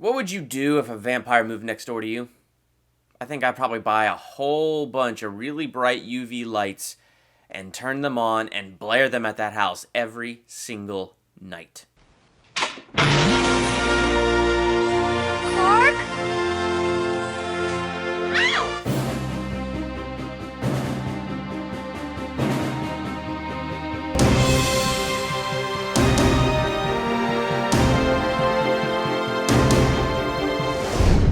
What would you do if a vampire moved next door to you? I think I'd probably buy a whole bunch of really bright UV lights and turn them on and blare them at that house every single night. Clark?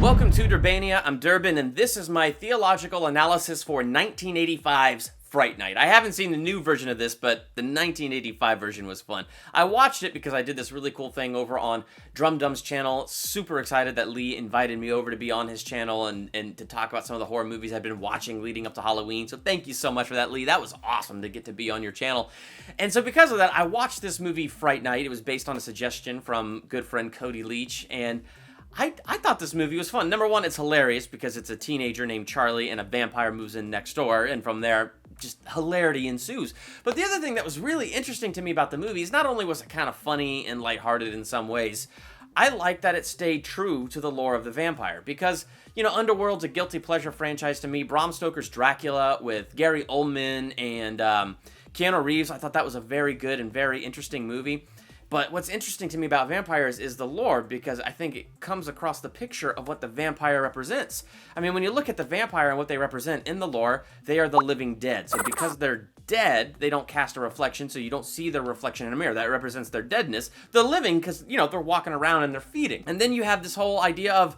Welcome to Durbania, I'm Durbin, and this is my theological analysis for 1985's Fright Night. I haven't seen the new version of this, but the 1985 version was fun. I watched it because I did this really cool thing over on Drumdum's channel. Super excited that Lee invited me over to be on his channel and to talk about some of the horror movies I've been watching leading up to Halloween. So thank you so much for that, Lee. That was awesome to get to be on your channel. And so because of that, I watched this movie, Fright Night. It was based on a suggestion from good friend Cody Leach, and I thought this movie was fun. Number one, it's hilarious because it's a teenager named Charlie and a vampire moves in next door, and from there, just hilarity ensues. But the other thing that was really interesting to me about the movie is not only was it kind of funny and lighthearted in some ways, I like that it stayed true to the lore of the vampire because, you know, Underworld's a guilty pleasure franchise to me. Bram Stoker's Dracula with Gary Oldman and Keanu Reeves, I thought that was a very good and very interesting movie. But what's interesting to me about vampires is the lore, because I think it comes across the picture of what the vampire represents. I mean, when you look at the vampire and what they represent in the lore, they are the living dead. So because they're dead, they don't cast a reflection, so you don't see their reflection in a mirror. That represents their deadness. The living, because, you know, they're walking around and they're feeding. And then you have this whole idea of,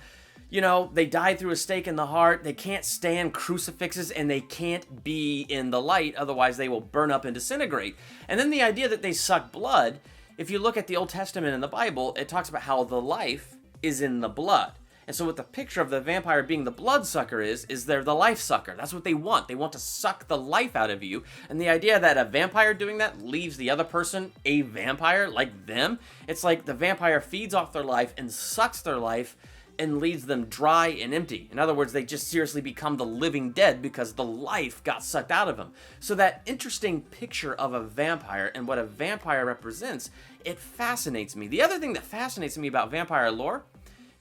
you know, they died through a stake in the heart, they can't stand crucifixes, and they can't be in the light, otherwise they will burn up and disintegrate. And then the idea that they suck blood, if you look at the Old Testament in the Bible, it talks about how the life is in the blood. And so what the picture of the vampire being the bloodsucker is they're the life sucker. That's what they want. They want to suck the life out of you. And the idea that a vampire doing that leaves the other person a vampire like them, it's like the vampire feeds off their life and sucks their life and leaves them dry and empty. In other words, they just seriously become the living dead because the life got sucked out of them. So that interesting picture of a vampire and what a vampire represents, it fascinates me. The other thing that fascinates me about vampire lore,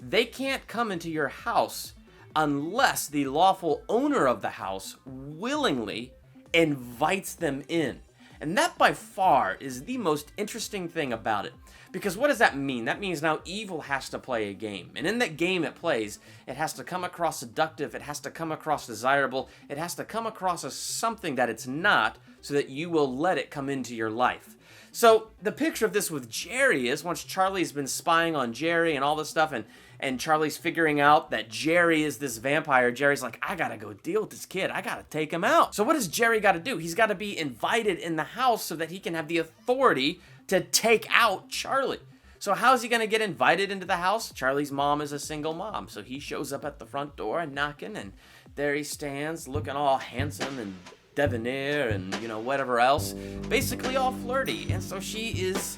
they can't come into your house unless the lawful owner of the house willingly invites them in. And that by far is the most interesting thing about it. Because what does that mean? That means now evil has to play a game. And in that game it plays, it has to come across seductive, it has to come across desirable, it has to come across as something that it's not, so that you will let it come into your life. So the picture of this with Jerry is, once Charlie's been spying on Jerry and all this stuff, and Charlie's figuring out that Jerry is this vampire, Jerry's like, I gotta go deal with this kid. I gotta take him out. So what does Jerry gotta do? He's gotta be invited in the house so that he can have the authority to take out Charlie. So how's he gonna get invited into the house? Charlie's mom is a single mom. So he shows up at the front door and knocking, and there he stands looking all handsome and debonair and, you know, whatever else. Basically all flirty. And so she is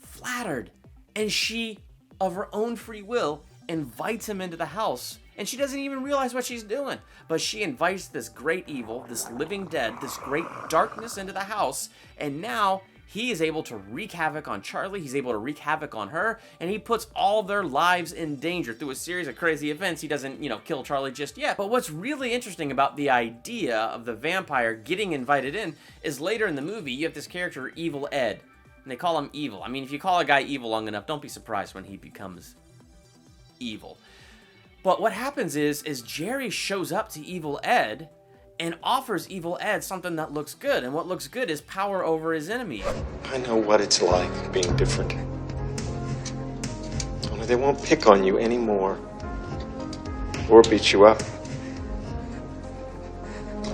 flattered. And she, of her own free will, invites him into the house, and she doesn't even realize what she's doing, but she invites this great evil, this living dead, this great darkness into the house, and now he is able to wreak havoc on Charlie, he's able to wreak havoc on her, and he puts all their lives in danger through a series of crazy events. He doesn't, you know, kill Charlie just yet, but what's really interesting about the idea of the vampire getting invited in is later in the movie, you have this character, Evil Ed, and they call him evil. I mean, if you call a guy evil long enough, don't be surprised when he becomes evil. But what happens is Jerry shows up to Evil Ed and offers Evil Ed something that looks good, and what looks good is power over his enemies. I know what it's like being different. Only they won't pick on you anymore or beat you up.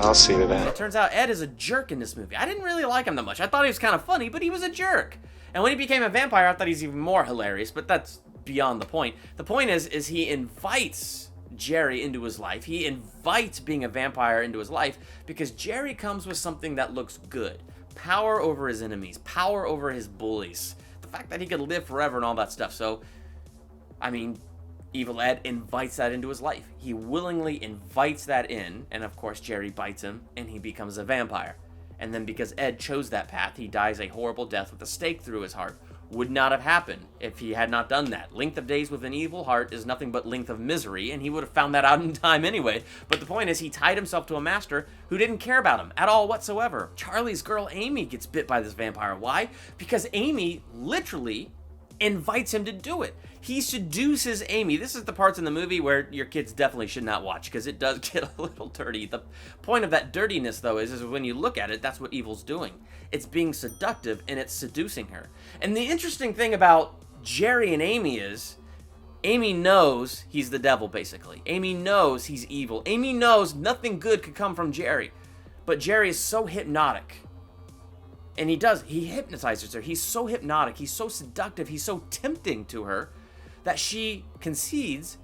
I'll see to that. It turns out Ed is a jerk in this movie. I didn't really like him that much. I thought he was kind of funny, but he was a jerk. And when he became a vampire, I thought he's even more hilarious, but that's beyond the point. The point is he invites Jerry into his life. He invites being a vampire into his life because Jerry comes with something that looks good. Power over his enemies, power over his bullies, the fact that he could live forever and all that stuff. So, I mean, Evil Ed invites that into his life. He willingly invites that in, and of course Jerry bites him, and he becomes a vampire. And then because Ed chose that path, he dies a horrible death with a stake through his heart. would not have happened if he had not done that. Length of days with an evil heart is nothing but length of misery, and he would have found that out in time anyway. But the point is, he tied himself to a master who didn't care about him at all whatsoever. Charlie's girl Amy gets bit by this vampire. Why? Because Amy literally invites him to do it. He seduces Amy. This is the parts in the movie where your kids definitely should not watch, because it does get a little dirty. The point of that dirtiness, though, is when you look at it, that's what evil's doing. It's being seductive, and it's seducing her. And the interesting thing about Jerry and Amy is, Amy knows he's the devil, basically. Amy knows he's evil. Amy knows nothing good could come from Jerry. But Jerry is so hypnotic. And he hypnotizes her. He's so hypnotic, he's so seductive, he's so tempting to her that she concedes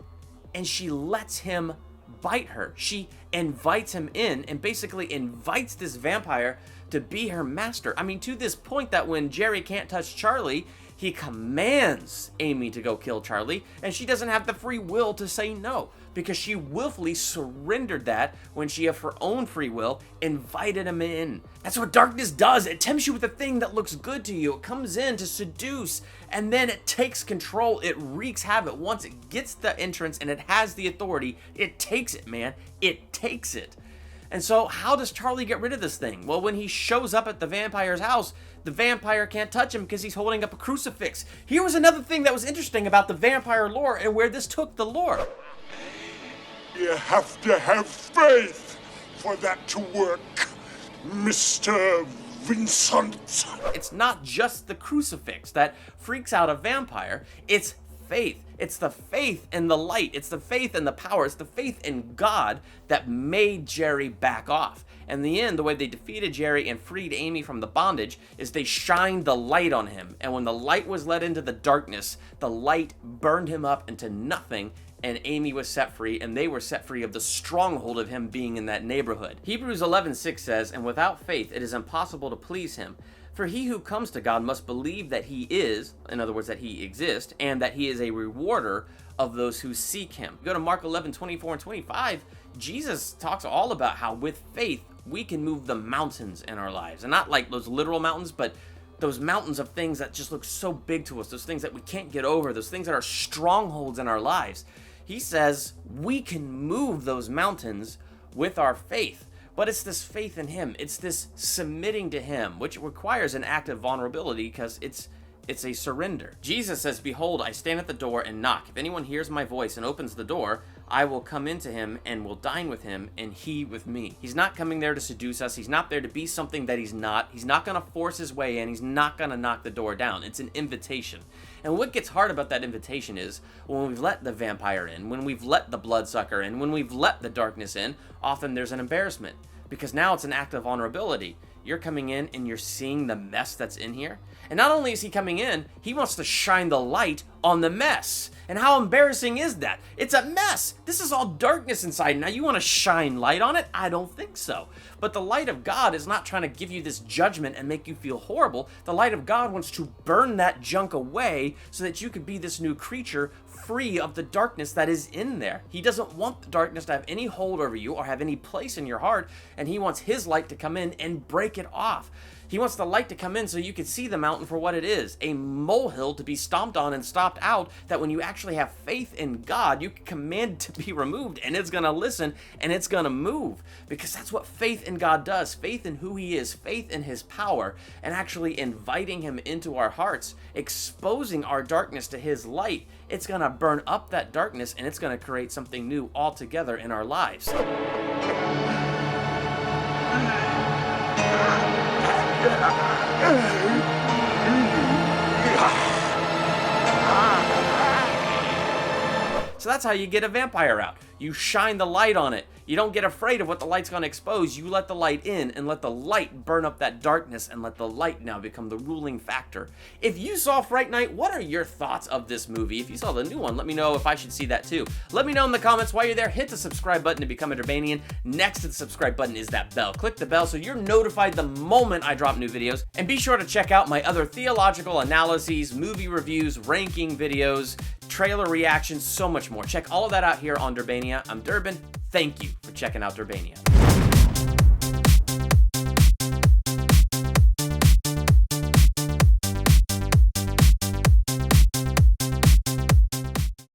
and she lets him bite her. She invites him in and basically invites this vampire to be her master. I mean, to this point that when Jerry can't touch Charlie, he commands Amy to go kill Charlie, and she doesn't have the free will to say no, because she willfully surrendered that when she, of her own free will, invited him in. That's what darkness does. It tempts you with a thing that looks good to you. It comes in to seduce, and then it takes control. It wreaks havoc. Once it gets the entrance and it has the authority, it takes it, man. It takes it. And so how does Charlie get rid of this thing? Well, when he shows up at the vampire's house, the vampire can't touch him because he's holding up a crucifix. Here was another thing that was interesting about the vampire lore and where this took the lore. You have to have faith for that to work, Mr. Vincent. It's not just the crucifix that freaks out a vampire, it's faith. It's the faith in the light. It's the faith in the power. It's the faith in God that made Jerry back off. And in the end, the way they defeated Jerry and freed Amy from the bondage is they shined the light on him. And when the light was let into the darkness, the light burned him up into nothing, and Amy was set free, and they were set free of the stronghold of him being in that neighborhood. Hebrews 11:6 says, "And without faith it is impossible to please him. For he who comes to God must believe that he is," in other words, that he exists, "and that he is a rewarder of those who seek him." Go to Mark 11:24 and 25. Jesus talks all about how with faith we can move the mountains in our lives. And not like those literal mountains, but those mountains of things that just look so big to us, those things that we can't get over, those things that are strongholds in our lives. He says we can move those mountains with our faith. But it's this faith in him. It's this submitting to him, which requires an act of vulnerability because it's a surrender. Jesus says, "Behold, I stand at the door and knock. If anyone hears my voice and opens the door, I will come into him and will dine with him and he with me." He's not coming there to seduce us. He's not there to be something that he's not. He's not going to force his way in. He's not going to knock the door down. It's an invitation. And what gets hard about that invitation is when we've let the vampire in, when we've let the bloodsucker in, when we've let the darkness in, often there's an embarrassment because now it's an act of vulnerability. You're coming in and you're seeing the mess that's in here. And not only is he coming in, he wants to shine the light on the mess. And how embarrassing is that? It's a mess. This is all darkness inside. Now you want to shine light on it? I don't think so. But the light of God is not trying to give you this judgment and make you feel horrible. The light of God wants to burn that junk away so that you could be this new creature free of the darkness that is in there. He doesn't want the darkness to have any hold over you or have any place in your heart, and he wants his light to come in and break it off. He wants the light to come in so you can see the mountain for what it is, a molehill to be stomped on and stomped out, that when you actually have faith in God, you can command it to be removed, and it's going to listen, and it's going to move, because that's what faith in God does. Faith in who he is, faith in his power, and actually inviting him into our hearts, exposing our darkness to his light. It's going to burn up that darkness, and it's going to create something new altogether in our lives. So that's how you get a vampire out. You shine the light on it. You don't get afraid of what the light's going to expose. You let the light in and let the light burn up that darkness and let the light now become the ruling factor. If you saw Fright Night, what are your thoughts of this movie? If you saw the new one, let me know if I should see that too. Let me know in the comments. While you're there, hit the subscribe button to become a Durbanian. Next to the subscribe button is that bell. Click the bell so you're notified the moment I drop new videos. And be sure to check out my other theological analyses, movie reviews, ranking videos, trailer reactions, so much more. Check all of that out here on Durbania. I'm Durbin. Thank you for checking out Durbania.